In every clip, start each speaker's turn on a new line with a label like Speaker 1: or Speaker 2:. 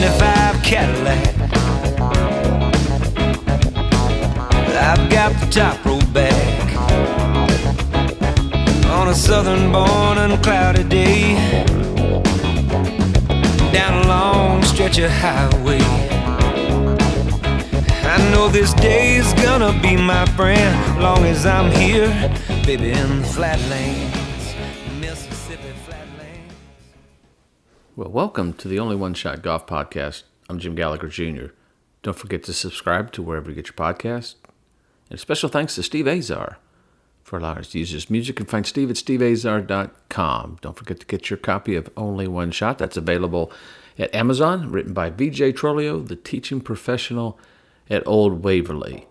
Speaker 1: 75 Cadillac. I've got the top rolled back on a southern born unclouded day, down a long stretch of highway. I know this day's gonna be my friend, long as I'm here, baby, in the flatlands, Mississippi flatlands.
Speaker 2: Well, welcome to the Only One Shot Golf Podcast. I'm Jim Gallagher Jr. Don't forget to subscribe to wherever you get your podcast. And a special thanks to Steve Azar for allowing us to use his music. You can find Steve at steveazar.com. Don't forget to get your copy of Only One Shot. That's available at Amazon, written by VJ Trolio, the teaching professional at Old Waverly.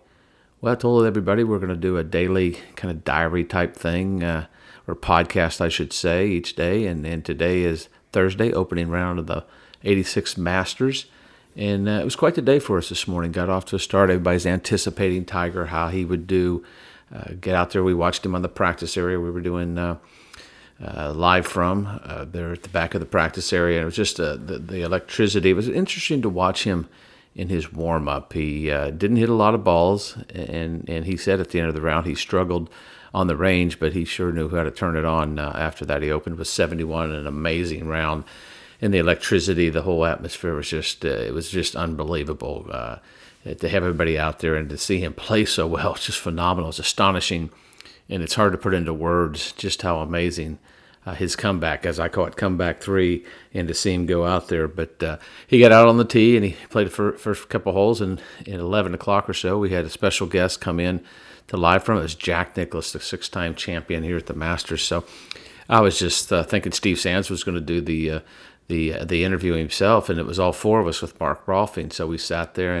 Speaker 2: Well, I told everybody we're going to do a daily kind of diary type thing, or podcast, I should say, each day. And today is Thursday, opening round of the 86 Masters. And it was quite the day for us this morning. Got off to a start. Everybody's anticipating Tiger, how he would do. Get out there. We watched him on the practice area. We were doing live from there at the back of the practice area. And it was just the electricity. It was interesting to watch him in his warm-up. He didn't hit a lot of balls, and he said at the end of the round he struggled on the range, but he sure knew how to turn it on after that. He opened with 71, an amazing round. And the electricity, the whole atmosphere was just, it was just unbelievable. To have everybody out there and to see him play so well, it's just phenomenal. It's astonishing, and it's hard to put into words just how amazing his comeback, as I call it, comeback three, and to see him go out there. But he got out on the tee, and he played the first couple holes, and at 11 o'clock or so, we had a special guest come in to live from it. It was Jack Nicklaus, the six-time champion here at the Masters. So I was just thinking Steve Sands was going to do the interview himself, and it was all four of us with Mark Rolfing. So we sat there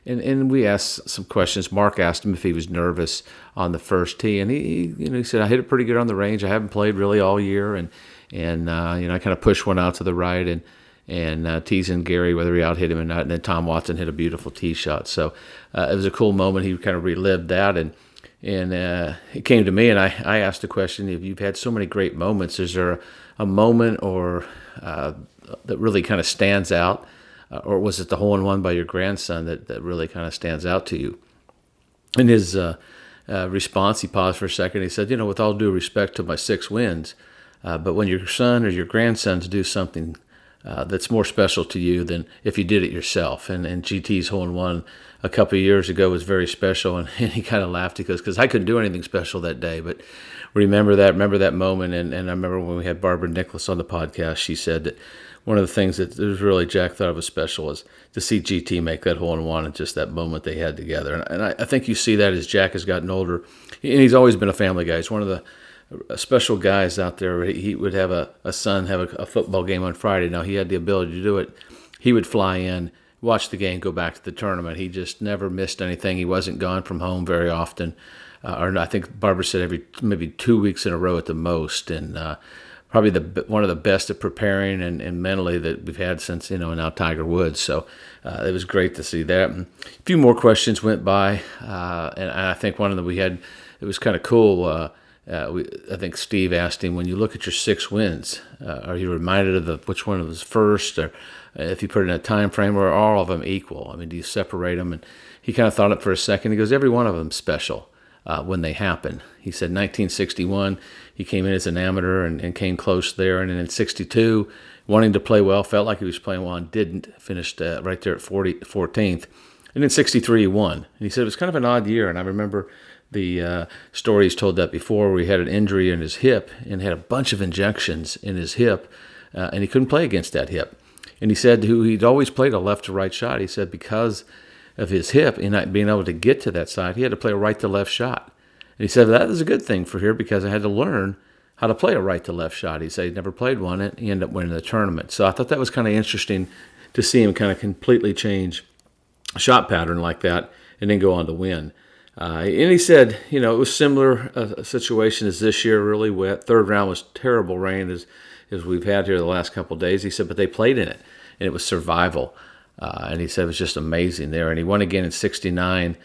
Speaker 2: and we asked some questions. Mark asked him if he was nervous on the first tee, and he said, I hit it pretty good on the range. I haven't played really all year, and I kind of pushed one out to the right and teasing Gary whether he out hit him or not. And then Tom Watson hit a beautiful tee shot. So it was a cool moment. He kind of relived that, and it came to me, and I asked the question: if you've had so many great moments, is there a moment or that really kind of stands out? Or was it the hole-in-one by your grandson that really kind of stands out to you? In his response, he paused for a second. He said, with all due respect to my 6 wins, but when your son or your grandsons do something that's more special to you than if you did it yourself. And GT's hole-in-one a couple of years ago was very special, and he kind of laughed because I couldn't do anything special that day. But remember that moment, and I remember when we had Barbara Nicklaus on the podcast, she said that one of the things that was really Jack thought was special was to see GT make that hole-in-one and just that moment they had together. And I think you see that as Jack has gotten older. And he's always been a family guy. He's one of the special guys out there. He would have a son have a football game on Friday. Now, he had the ability to do it. He would fly in, watch the game, go back to the tournament. He just never missed anything. He wasn't gone from home very often. Or I think Barbara said maybe 2 weeks in a row at the most. And probably one of the best at preparing and mentally that we've had since, now Tiger Woods. So it was great to see that. And a few more questions went by, and I think one of them we had, it was kind of cool. I think Steve asked him, when you look at your 6 wins, are you reminded of which one was first, or if you put it in a time frame, or are all of them equal? I mean, do you separate them? And he kind of thought it for a second. He goes, every one of them is special when they happen. He said 1961, he came in as an amateur and came close there. And then in 62, wanting to play well, felt like he was playing well and didn't, finished right there at 14th. And in 63, he won. And he said it was kind of an odd year. And I remember the story he's told that before, where he had an injury in his hip and had a bunch of injections in his hip, and he couldn't play against that hip. And he said he'd always played a left to right shot. He said because of his hip and not being able to get to that side, he had to play a right to left shot. And he said that was a good thing for here because I had to learn how to play a right to left shot. He said he'd never played one, and he ended up winning the tournament. So I thought that was kind of interesting to see him kind of completely change a shot pattern like that and then go on to win. And he said, it was similar a situation as this year, really wet. Third round was terrible rain as we've had here the last couple of days. He said, but they played in it, and it was survival. And he said it was just amazing there. And he won again in 69.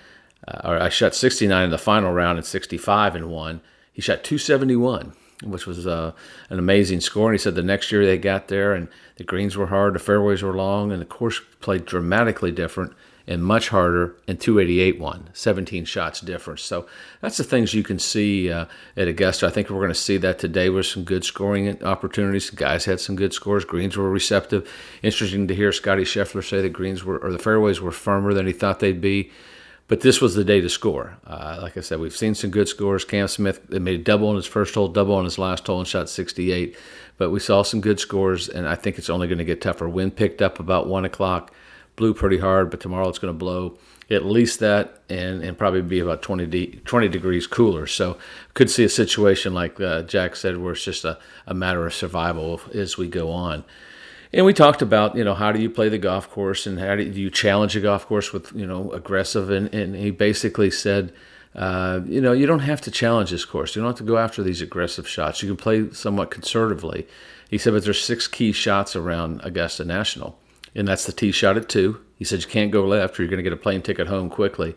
Speaker 2: Or I shot 69 in the final round and 65 and won. He shot 271 which was an amazing score. And he said the next year they got there and the greens were hard, the fairways were long, and the course played dramatically different and much harder, and 288 won, 17 shots difference. So that's the things you can see at Augusta. I think we're going to see that today with some good scoring opportunities. The guys had some good scores. Greens were receptive. Interesting to hear Scotty Scheffler say the fairways were firmer than he thought they'd be. But this was the day to score. Like I said, we've seen some good scores. Cam Smith made a double on his first hole, double on his last hole, and shot 68. But we saw some good scores, and I think it's only going to get tougher. Wind picked up about 1 o'clock. Blew pretty hard, but tomorrow it's going to blow at least that and probably be about 20 degrees cooler. So could see a situation like Jack said where it's just a matter of survival as we go on. And we talked about, how do you play the golf course and how do you challenge a golf course with, aggressive. And he basically said, you don't have to challenge this course. You don't have to go after these aggressive shots. You can play somewhat conservatively. He said, but there's 6 key shots around Augusta National. And that's the tee shot at 2. He said you can't go left or you're going to get a plane ticket home quickly.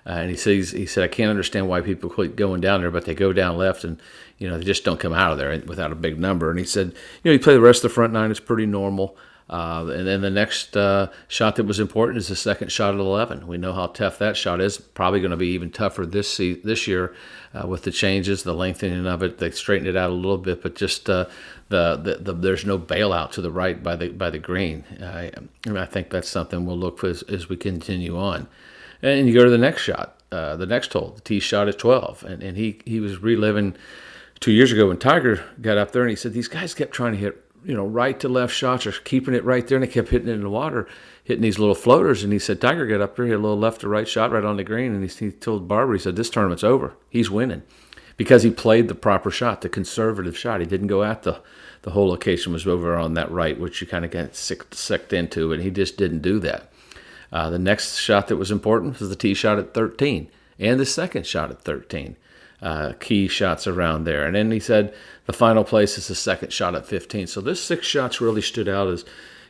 Speaker 2: And he said I can't understand why people quit going down there, but they go down left and they just don't come out of there without a big number. And he said you play the rest of the front 9, it's pretty normal. And then the next shot that was important is the second shot at 11. We know how tough that shot is. Probably going to be even tougher this year with the changes, the lengthening of it. They straightened it out a little bit, but just there's no bailout to the right by the green. And I think that's something we'll look for as we continue on. And you go to the next shot, the next hole, the tee shot at 12. And he was reliving 2 years ago when Tiger got up there, and he said these guys kept trying to hit right to left shots or keeping it right there, and they kept hitting it in the water, hitting these little floaters. And he said Tiger got up there, he had a little left to right shot right on the green, and he told Barber, he said, this tournament's over. He's winning because he played the proper shot, the conservative shot. He didn't go at the whole location was over on that right, which you kind of get sucked into, and he just didn't do that. The next shot that was important was the tee shot at 13 and the second shot at 13. Key shots around there. And then he said the final place is the second shot at 15. So this 6 shots really stood out as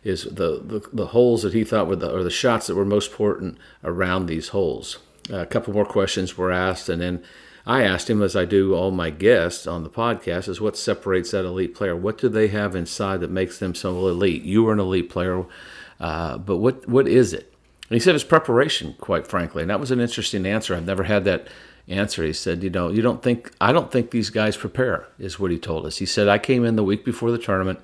Speaker 2: the holes that he thought were the shots that were most important around these holes. A couple more questions were asked, and then I asked him, as I do all my guests on the podcast, is what separates that elite player? What do they have inside that makes them so elite? You were an elite player, but what is it? And he said it's preparation, quite frankly. And that was an interesting answer. I've never had that answer. He said, I don't think these guys prepare, is what he told us. He said, I came in the week before the tournament,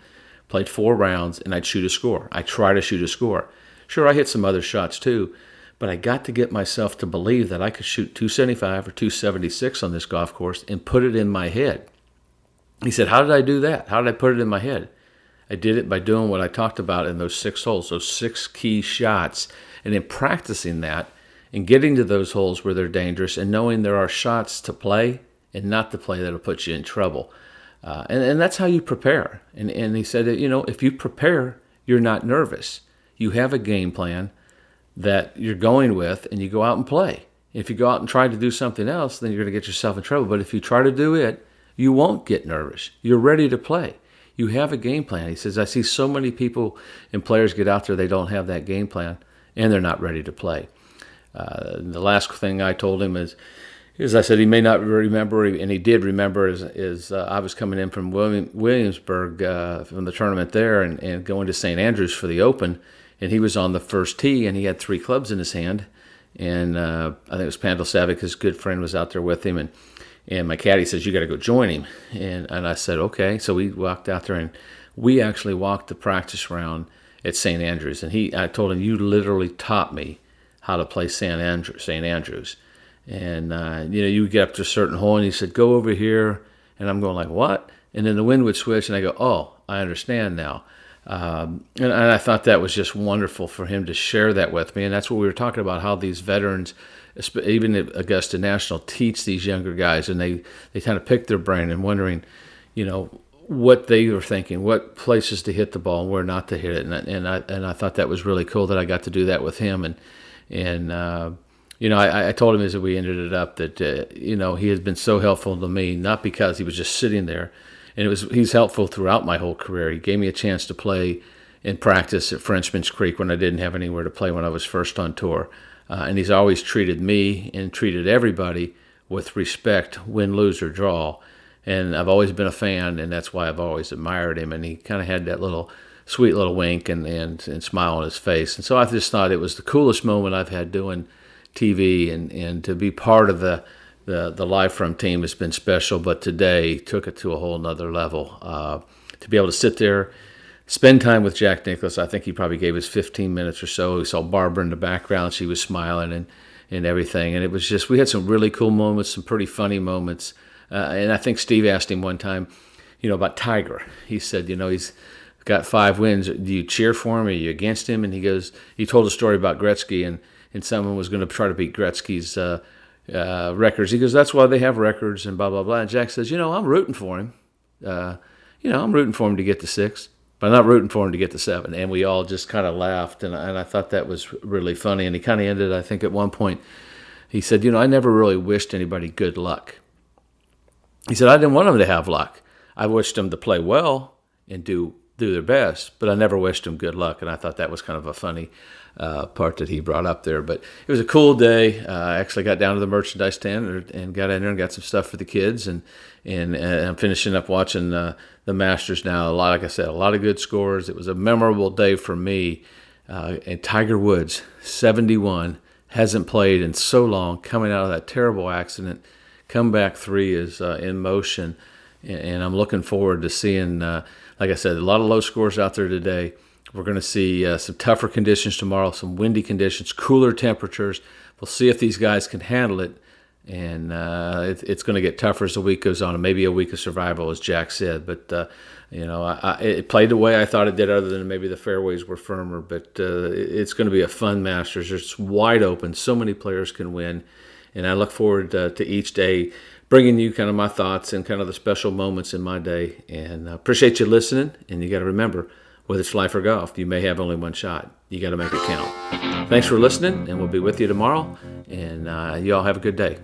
Speaker 2: played 4 rounds, and I'd shoot a score. I try to shoot a score. Sure, I hit some other shots too, but I got to get myself to believe that I could shoot 275 or 276 on this golf course and put it in my head. He said, how did I do that? How did I put it in my head? I did it by doing what I talked about in those 6 holes, those 6 key shots, and in practicing that and getting to those holes where they're dangerous and knowing there are shots to play and not to play that'll put you in trouble. And that's how you prepare. And he said that, if you prepare, you're not nervous. You have a game plan that you're going with, and you go out and play. If you go out and try to do something else, then you're going to get yourself in trouble. But if you try to do it, you won't get nervous. You're ready to play. You have a game plan. He says, I see so many people and players get out there, they don't have that game plan, and they're not ready to play. The last thing I told him is I said he may not remember, and he did remember, is I was coming in from Williamsburg from the tournament there and going to St. Andrews for the Open, and he was on the first tee, and he had 3 clubs in his hand, and I think it was Pandal Savic, his good friend, was out there with him, and my caddy says, you got to go join him, and I said, okay. So we walked out there, and we actually walked the practice round at St. Andrews, and I told him, you literally taught me how to play St. Andrews. And, you get up to a certain hole, and he said, go over here. And I'm going like, what? And then the wind would switch, and I go, oh, I understand now. And I thought that was just wonderful for him to share that with me. And that's what we were talking about, how these veterans, even at Augusta National, teach these younger guys. And they kind of pick their brain and wondering, what they were thinking, what places to hit the ball and where not to hit it. And I thought that was really cool that I got to do that with him. And I told him as we ended it up that, he has been so helpful to me, not because he was just sitting there. And he's helpful throughout my whole career. He gave me a chance to play in practice at Frenchman's Creek when I didn't have anywhere to play when I was first on tour. And he's always treated me and treated everybody with respect, win, lose, or draw. And I've always been a fan, and that's why I've always admired him. And he kind of had that sweet little wink and smile on his face. And so I just thought it was the coolest moment I've had doing TV, and to be part of the Live From team has been special. But today took it to a whole nother level. To be able to sit there, spend time with Jack Nicklaus. I think he probably gave us 15 minutes or so. We saw Barbara in the background. She was smiling and everything. And it was just, we had some really cool moments, some pretty funny moments. And I think Steve asked him one time, about Tiger. He said, he's got 5 wins. Do you cheer for him? Are you against him? And he told a story about Gretzky, and someone was going to try to beat Gretzky's records. He goes, that's why they have records and blah, blah, blah. And Jack says, I'm rooting for him. I'm rooting for him to get to 6, but I'm not rooting for him to get to 7. And we all just kind of laughed, and I thought that was really funny. And he kind of ended, I think, at one point, he said, I never really wished anybody good luck. He said, I didn't want them to have luck. I wished them to play well and do their best, but I never wished them good luck. And I thought that was kind of a funny part that he brought up there. But it was a cool day. I actually got down to the merchandise stand and got in there and got some stuff for the kids. And I'm finishing up watching the Masters now. Like I said, a lot of good scores. It was a memorable day for me. And Tiger Woods, 71, hasn't played in so long, coming out of that terrible accident. Comeback 3 is in motion, and I'm looking forward to seeing, like I said, a lot of low scores out there today. We're going to see some tougher conditions tomorrow, some windy conditions, cooler temperatures. We'll see if these guys can handle it, and it's going to get tougher as the week goes on, and maybe a week of survival, as Jack said. But, it played the way I thought it did, other than maybe the fairways were firmer. But it's going to be a fun Masters. It's wide open. So many players can win. And I look forward to each day bringing you kind of my thoughts and kind of the special moments in my day. And I appreciate you listening. And you got to remember, whether it's life or golf, you may have only one shot. You got to make it count. Thanks for listening, and we'll be with you tomorrow. And you all have a good day.